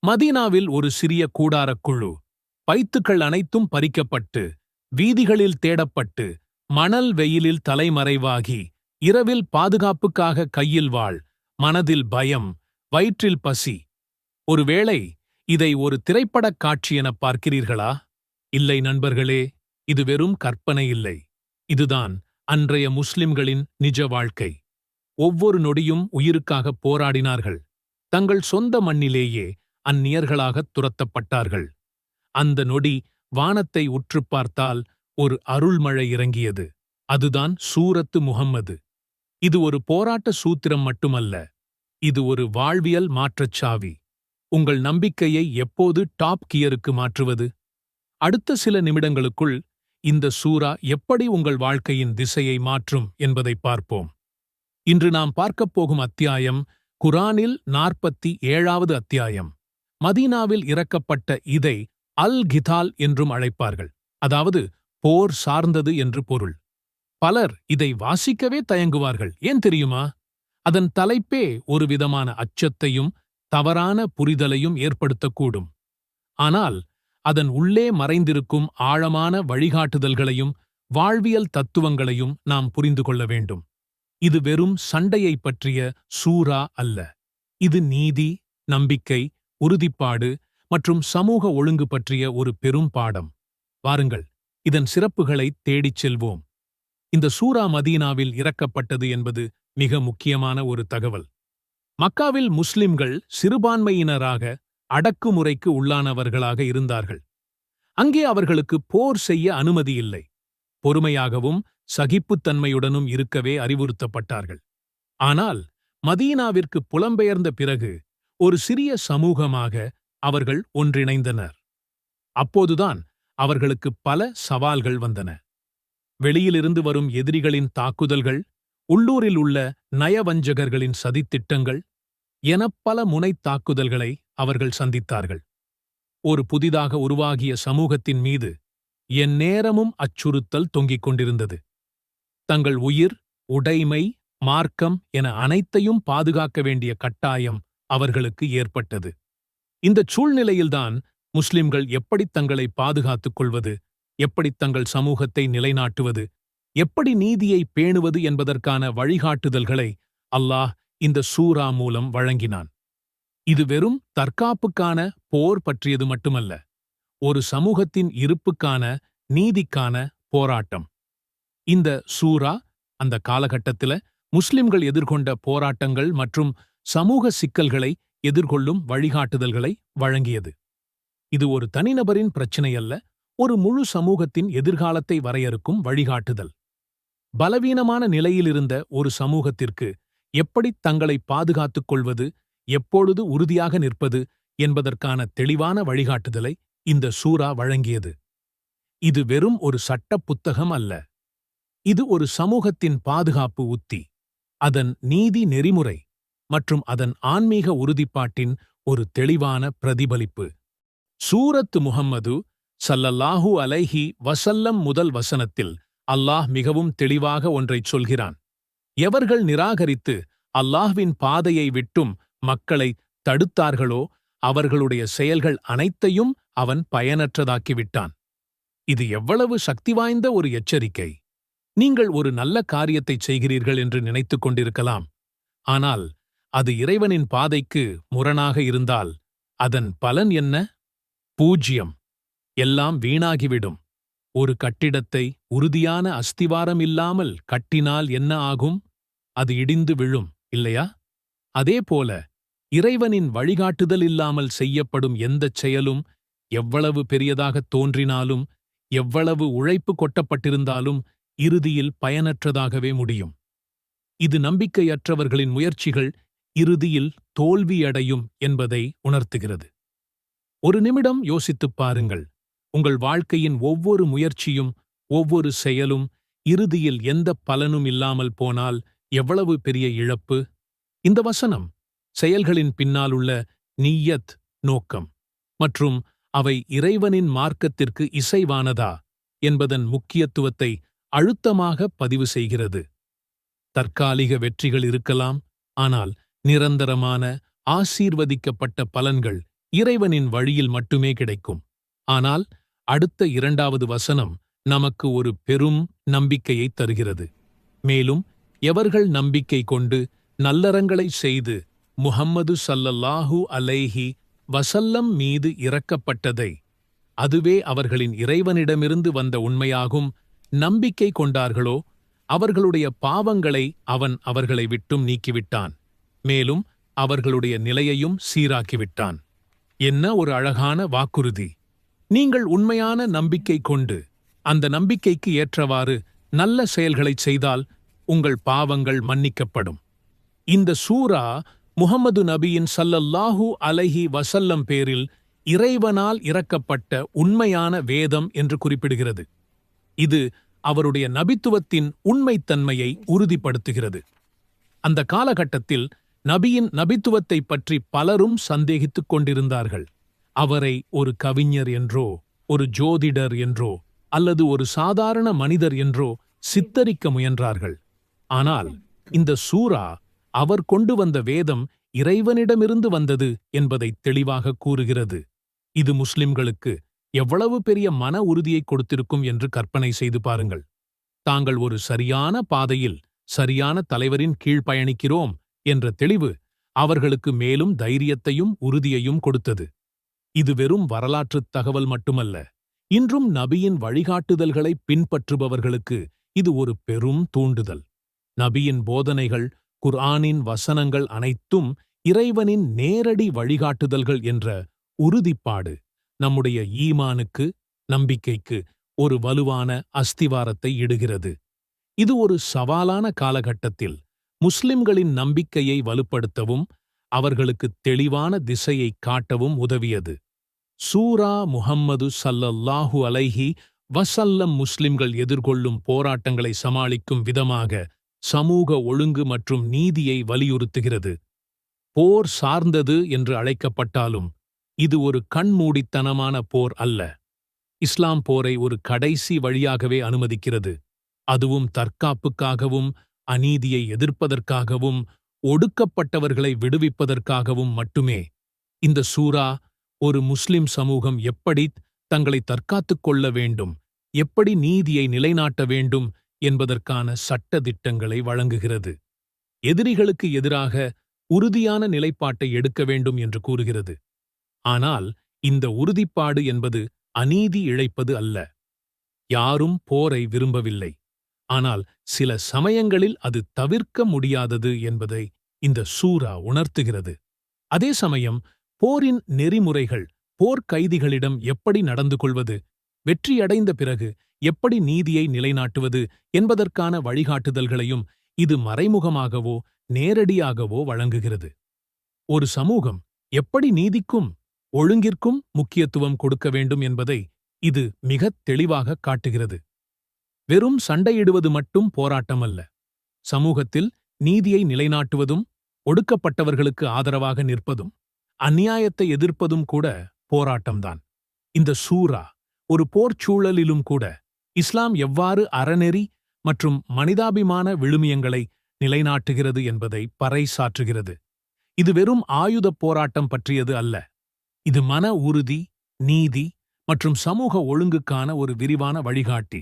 மதீனாவில் ஒரு சிறிய கூடாரக்குழு. பைத்துக்கள் அனைத்தும் பறிக்கப்பட்டு, வீதிகளில் தேடப்பட்டு, மணல் வெயிலில் தலைமறைவாகி, இரவில் பாதுகாப்புக்காக கையில் வாள், மனதில் பயம், வயிற்றில் பசி. ஒருவேளை இதை ஒரு திரைப்படக் காட்சி எனப் பார்க்கிறீர்களா? இல்லை நண்பர்களே, இது வெறும் கற்பனை இல்லை. இதுதான் அன்றைய முஸ்லிம்களின் நிஜ வாழ்க்கை. ஒவ்வொரு நொடியும் உயிருக்காக போராடினார்கள். தங்கள் சொந்த மண்ணிலேயே அந்நியர்களாகத் துரத்தப்பட்டார்கள். அந்த நொடி வானத்தை உற்றுப் பார்த்தால் ஒரு அருள்மழை இறங்கியது. அதுதான் சூரத்து முஹம்மது. இது ஒரு போராட்ட சூத்திரம் மட்டுமல்ல, இது ஒரு வாழ்வியல் மாற்றச் சாவி. உங்கள் நம்பிக்கையை எப்போது டாப் கியருக்கு மாற்றுவது? அடுத்த சில நிமிடங்களுக்குள் இந்த சூரா எப்படி உங்கள் வாழ்க்கையின் திசையை மாற்றும் என்பதை பார்ப்போம். இன்று நாம் பார்க்கப் போகும் அத்தியாயம் குரானில் 47வது அத்தியாயம். மதீனாவில் இறக்கப்பட்ட இதை அல் கிதால் என்றும் அழைப்பார்கள், அதாவது போர் சார்ந்தது என்று பொருள். பலர் இதை வாசிக்கவே தயங்குவார்கள். ஏன் தெரியுமா? அதன் தலைப்பே ஒரு விதமான அச்சத்தையும் தவறான புரிதலையும் ஏற்படுத்தக்கூடும். ஆனால் அதன் உள்ளே மறைந்திருக்கும் ஆழமான வழிகாட்டுதல்களையும் வாழ்வியல் தத்துவங்களையும் நாம் புரிந்து கொள்ள வேண்டும். இது வெறும் சண்டையைப் பற்றிய சூரா அல்ல. இது நீதி, நம்பிக்கை, உறுதிப்பாடு மற்றும் சமூக ஒழுங்கு பற்றிய ஒரு பெரும் பாடம். வாருங்கள், இதன் சிறப்புகளை தேடிச் செல்வோம். இந்த சூரா மதீனாவில் இறக்கப்பட்டது என்பது மிக முக்கியமான ஒரு தகவல். மக்காவில் முஸ்லிம்கள் சிறுபான்மையினராக அடக்குமுறைக்கு உள்ளானவர்களாக இருந்தார்கள். அங்கே அவர்களுக்கு போர் செய்ய அனுமதி இல்லை. பொறுமையாகவும் சகிப்புத்தன்மையுடனும் இருக்கவே அறிவுறுத்தப்பட்டார்கள். ஆனால் மதீனாவிற்கு புலம்பெயர்ந்த பிறகு ஒரு சிறிய சமூகமாக அவர்கள் ஒன்றிணைந்தனர். அப்போதுதான் அவர்களுக்கு பல சவால்கள் வந்தன. வெளியிலிருந்து வரும் எதிரிகளின் தாக்குதல்கள், உள்ளூரில் உள்ள நயவஞ்சகர்களின் சதித்திட்டங்கள் என பல முனைத் தாக்குதல்களை அவர்கள் சந்தித்தார்கள். ஒரு புதிதாக உருவாகிய சமூகத்தின் மீது எந்நேரமும் அச்சுறுத்தல் தொங்கிக் கொண்டிருந்தது. தங்கள் உயிர், உடைமை, மார்க்கம் என அனைத்தையும் பாதுகாக்க வேண்டிய கட்டாயம் அவர்களுக்கு ஏற்பட்டது. இந்தச் சூழ்நிலையில்தான் முஸ்லிம்கள் எப்படி தங்களை பாதுகாத்துக் கொள்வது, எப்படி தங்கள் சமூகத்தை நிலைநாட்டுவது, எப்படி நீதியை பேணுவது என்பதற்கான வழிகாட்டுதல்களை அல்லாஹ் இந்த சூரா மூலம் வழங்கினான். இது வெறும் தற்காப்புக்கான போர் பற்றியது மட்டுமல்ல, ஒரு சமூகத்தின் இருப்புக்கான, நீதிக்கான போராட்டம். இந்த சூரா அந்த காலகட்டத்தில முஸ்லிம்கள் எதிர்கொண்ட போராட்டங்கள் மற்றும் சமூக சிக்கல்களை எதிர்கொள்ளும் வழிகாட்டுதல்களை வழங்கியது. இது ஒரு தனிநபரின் பிரச்சினை அல்ல, ஒரு முழு சமூகத்தின் எதிர்காலத்தை வரையறுக்கும் வழிகாட்டுதல். பலவீனமான நிலையிலிருந்த ஒரு சமூகத்திற்கு எப்படி தங்களை பாதுகாத்துக் கொள்வது, எப்பொழுது உறுதியாக நிற்பது என்பதற்கான தெளிவான வழிகாட்டுதலை இந்த சூரா வழங்கியது. இது வெறும் ஒரு சட்டப் புத்தகம் அல்ல. இது ஒரு சமூகத்தின் பாதுகாப்பு உத்தி, அதன் நீதி நெறிமுறை மற்றும் அதன் ஆன்மீக உறுதிப்பாட்டின் ஒரு தெளிவான பிரதிபலிப்பு. சூரத்து முஹம்மது ஸல்லல்லாஹு அலைஹி வஸல்லம் முதல் வசனத்தில் அல்லாஹ் மிகவும் தெளிவாக ஒன்றைச் சொல்கிறான். எவர்கள் நிராகரித்து அல்லாஹ்வின் பாதையை விட்டும் மக்களை தடுத்தார்களோ அவர்களுடைய செயல்கள் அனைத்தையும் அவன் பயனற்றதாக்கிவிட்டான். இது எவ்வளவு சக்தி வாய்ந்த ஒரு எச்சரிக்கை! நீங்கள் ஒரு நல்ல காரியத்தைச் செய்கிறீர்கள் என்று நினைத்துக் கொண்டிருக்கலாம். ஆனால் அது இறைவனின் பாதைக்கு முரணாக இருந்தால் அதன் பலன் என்ன? பூஜ்யம். எல்லாம் வீணாகிவிடும். ஒரு கட்டிடத்தை உறுதியான அஸ்திவாரம் இல்லாமல் கட்டினால் என்ன ஆகும்? அது இடிந்து விழும், இல்லையா? அதேபோல இறைவனின் வழிகாட்டுதல் இல்லாமல் செய்யப்படும் எந்தச் செயலும் எவ்வளவு பெரியதாகத் தோன்றினாலும், எவ்வளவு உழைப்பு கொட்டப்பட்டிருந்தாலும் இறுதியில் பயனற்றதாகவே முடியும். இது நம்பிக்கையற்றவர்களின் முயற்சிகள் இறுதியில் தோல்வியடையும் என்பதை உணர்த்துகிறது. ஒரு நிமிடம் யோசித்துப் பாருங்கள். உங்கள் வாழ்க்கையின் ஒவ்வொரு முயற்சியும், ஒவ்வொரு செயலும் இறுதியில் எந்தப் பலனும் இல்லாமல் போனால் எவ்வளவு பெரிய இழப்பு! இந்த வசனம் செயல்களின் பின்னாலுள்ள நிய்யத், நோக்கம் மற்றும் அவை இறைவனின் மார்க்கத்திற்கு இசைவானதா என்பதன் முக்கியத்துவத்தை அழுத்தமாக பதிவு செய்கிறது. தற்காலிக வெற்றிகள் இருக்கலாம், ஆனால் நிரந்தரமான, ஆசீர்வதிக்கப்பட்ட பலன்கள் இறைவனின் வழியில் மட்டுமே கிடைக்கும். ஆனால் அடுத்த 2வது வசனம் நமக்கு ஒரு பெரும் நம்பிக்கையை தருகிறது. மேலும் எவர்கள் நம்பிக்கை கொண்டு நல்லறங்களை செய்து முஹம்மது ஸல்லல்லாஹு அலைஹி வஸல்லம் மீது இறக்கப்பட்டதை, அதுவே அவர்களின் இறைவனிடமிருந்து வந்த உண்மையாகும், நம்பிக்கை கொண்டார்களோ அவர்களுடைய பாவங்களை அவன் அவர்களை விட்டும் நீக்கிவிட்டான். மேலும் அவர்களுடைய நிலையையும் சீராக்கிவிட்டான். என்ன ஒரு அழகான வாக்குறுதி! நீங்கள் உண்மையான நம்பிக்கை கொண்டு அந்த நம்பிக்கைக்கு ஏற்றவாறு நல்ல செயல்களைச் செய்தால் உங்கள் பாவங்கள் மன்னிக்கப்படும். இந்த சூரா முஹம்மது நபியின் ஸல்லல்லாஹு அலைஹி வஸல்லம் பேரில் இறைவனால் இறக்கப்பட்ட உண்மையான வேதம் என்று குறிப்பிடுகிறது. இது அவருடைய நபித்துவத்தின் உண்மைத்தன்மையை உறுதிப்படுத்துகிறது. அந்த காலகட்டத்தில் நபியின் நபித்துவத்தைப் பற்றி பலரும் சந்தேகித்துக் கொண்டிருந்தார்கள். அவரை ஒரு கவிஞர் என்றோ, ஒரு ஜோதிடர் என்றோ, அல்லது ஒரு சாதாரண மனிதர் என்றோ சித்தரிக்க முயன்றார்கள். ஆனால் இந்த சூரா அவர் கொண்டு வந்த வேதம் இறைவனிடமிருந்து வந்தது என்பதை தெளிவாக கூறுகிறது. இது முஸ்லிம்களுக்கு எவ்வளவு பெரிய மன உறுதியை கொடுத்திருக்கும் என்று கற்பனை செய்து பாருங்கள். தாங்கள் ஒரு சரியான பாதையில் சரியான தலைவரின் கீழ் பயணிக்கிறோம் என்ற தெளிவு அவர்களுக்கு மேலும் தைரியத்தையும் உறுதியையும் கொடுத்தது. இது வெறும் வரலாற்றுத் தகவல் மட்டுமல்ல, இன்றும் நபியின் வழிகாட்டுதல்களை பின்பற்றுபவர்களுக்கு இது ஒரு பெரும் தூண்டுதல். நபியின் போதனைகள், குர்ஆனின் வசனங்கள் அனைத்தும் இறைவனின் நேரடி வழிகாட்டுதல்கள் என்ற உறுதிப்பாடு நம்முடைய ஈமானுக்கு, நம்பிக்கைக்கு ஒரு வலுவான அஸ்திவாரத்தை இடுகிறது. இது ஒரு சவாலான காலகட்டத்தில் முஸ்லிம்களின் நம்பிக்கையை வலுப்படுத்தவும் அவர்களுக்கு தெளிவான திசையை காட்டவும் உதவியது. சூரா முஹம்மது ஸல்லல்லாஹு அலைஹி வஸல்லம் முஸ்லிம்கள் எதிர்கொள்ளும் போராட்டங்களை சமாளிக்கும் விதமாக சமூக ஒழுங்கு மற்றும் நீதியை வலியுறுத்துகிறது. போர் சார்ந்தது என்று அழைக்கப்பட்டாலும் இது ஒரு கண்மூடித்தனமான போர் அல்ல. இஸ்லாம் போரை ஒரு கடைசி வழியாகவே அனுமதிக்கிறது. அதுவும் தற்காப்புக்காகவும், அநீதியை எதிர்ப்பதற்காகவும், ஒடுக்கப்பட்டவர்களை விடுவிப்பதற்காகவும் மட்டுமே. இந்த சூரா ஒரு முஸ்லிம் சமூகம் எப்படி தங்களை தற்காத்துக் கொள்ள வேண்டும், எப்படி நீதியை நிலைநாட்ட வேண்டும் என்பதற்கான சட்ட திட்டங்களை வழங்குகிறது. எதிரிகளுக்கு எதிராக உறுதியான நிலைப்பாட்டை எடுக்க வேண்டும் என்று கூறுகிறது. ஆனால் இந்த உறுதிப்பாடு என்பது அநீதி இழைப்பது அல்ல. யாரும் போரை விரும்பவில்லை. ஆனால் சில சமயங்களில் அது தவிர்க்க முடியாதது என்பதை இந்த சூரா உணர்த்துகிறது. அதே சமயம் போரின் நெறிமுறைகள், போர்க்கைதிகளிடம் எப்படி நடந்து கொள்வது, வெற்றியடைந்த பிறகு எப்படி நீதியை நிலைநாட்டுவது என்பதற்கான வழிகாட்டுதல்களையும் இது மறைமுகமாகவோ நேரடியாகவோ வழங்குகிறது. ஒரு சமூகம் எப்படி நீதிக்கும் ஒழுங்கிற்கும் முக்கியத்துவம் கொடுக்க வேண்டும் என்பதை இது மிகத் தெளிவாக காட்டுகிறது. வெறும் சண்டையிடுவது மட்டும் போராட்டமல்ல. சமூகத்தில் நீதியை நிலைநாட்டுவதும், ஒடுக்கப்பட்டவர்களுக்கு ஆதரவாக நிற்பதும், அந்நியாயத்தை எதிர்ப்பதும் கூட போராட்டம்தான். இந்த சூரா ஒரு போர்ச்சூழலிலும் கூட இஸ்லாம் எவ்வாறு அறநெறி மற்றும் மனிதாபிமான விழுமியங்களை நிலைநாட்டுகிறது என்பதை பறைசாற்றுகிறது. இது வெறும் ஆயுதப் போராட்டம் பற்றியது அல்ல. இது மன உறுதி, நீதி மற்றும் சமூக ஒழுங்குக்கான ஒரு விரிவான வழிகாட்டி.